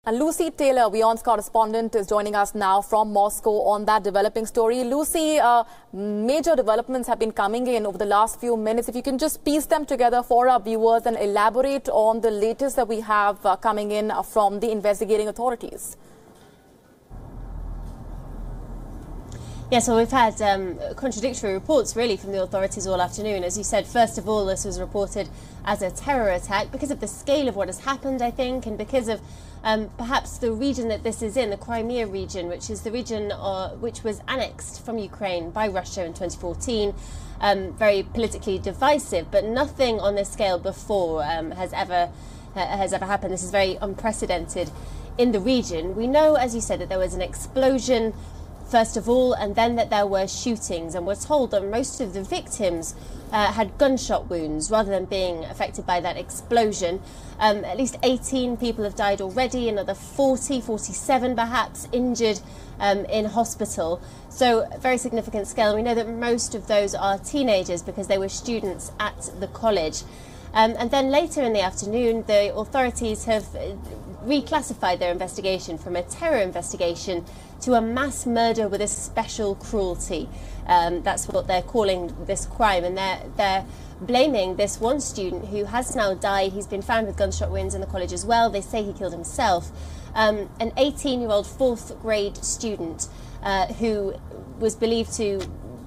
And Lucy Taylor, Wion's correspondent, is joining us now from Moscow on that developing story. Lucy, major developments have been coming in over the last few minutes. If you can just piece them together for our viewers and elaborate on the latest that we have coming in from the investigating authorities. Yes, well, we've had contradictory reports, really, from the authorities all afternoon. As you said, first of all, this was reported as a terror attack because of the scale of what has happened, I think, and because of perhaps the region that this is in, the Crimea region, which is the region which was annexed from Ukraine by Russia in 2014. Very politically divisive, but nothing on this scale before has ever happened. This is very unprecedented in the region. We know, as you said, that there was an explosion first of all, and then that there were shootings, and we're told that most of the victims had gunshot wounds rather than being affected by that explosion. At least 18 people have died already, another 47 perhaps injured in hospital. So very significant scale. We know that most of those are teenagers because they were students at the college. And then later in the afternoon, the authorities have reclassified their investigation from a terror investigation to a mass murder with a special cruelty. That's what they're calling this crime, and they're blaming this one student who has now died. He's been found with gunshot wounds in the college as well. They say he killed himself. An 18-year-old fourth grade student who was believed to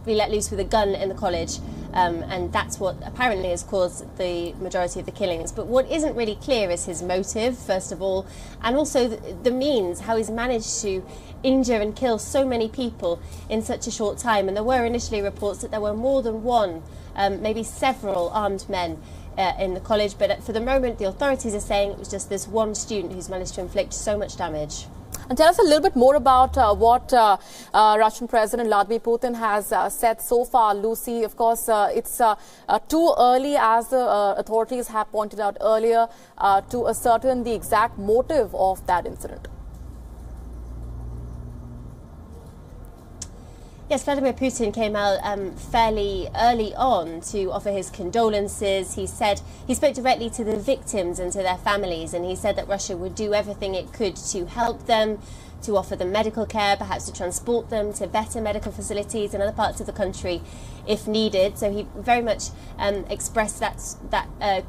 be let loose with a gun in the college, and that's what apparently has caused the majority of the killings. But what isn't really clear is his motive, first of all, and also the means, how he's managed to injure and kill so many people in such a short time. And there were initially reports that there were more than one, maybe several armed men in the college, but for the moment the authorities are saying it was just this one student who's managed to inflict so much damage. And tell us a little bit more about what Russian President Vladimir Putin has said so far, Lucy. Of course, it's too early, as the authorities have pointed out earlier, to ascertain the exact motive of that incident. Yes, Vladimir Putin came out fairly early on to offer his condolences. He said he spoke directly to the victims and to their families, and he said that Russia would do everything it could to help them, to offer them medical care, perhaps to transport them to better medical facilities in other parts of the country if needed. So he very much expressed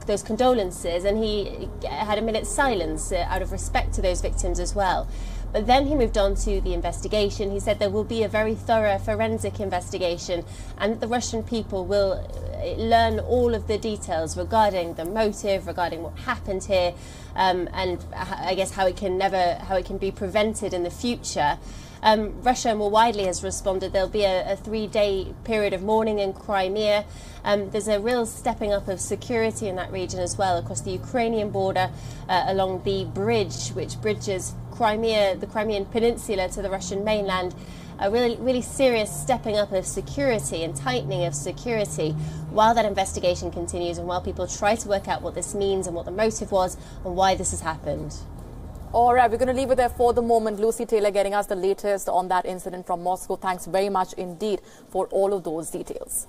those condolences, and he had a minute's silence out of respect to those victims as well. But then he moved on to the investigation. He said there will be a very thorough forensic investigation, and the Russian people will learn all of the details regarding the motive, regarding what happened here, and I guess how it can be prevented in the future. Russia more widely has responded. There'll be a 3-day period of mourning in Crimea. There's a real stepping up of security in that region as well, across the Ukrainian border, along the bridge which bridges Crimea, the Crimean peninsula, to the Russian mainland. A really serious stepping up of security and tightening of security while that investigation continues, and while people try to work out what this means and what the motive was and why this has happened. All right, we're going to leave it there for the moment. Lucy Taylor getting us the latest on that incident from Moscow. Thanks very much indeed for all of those details.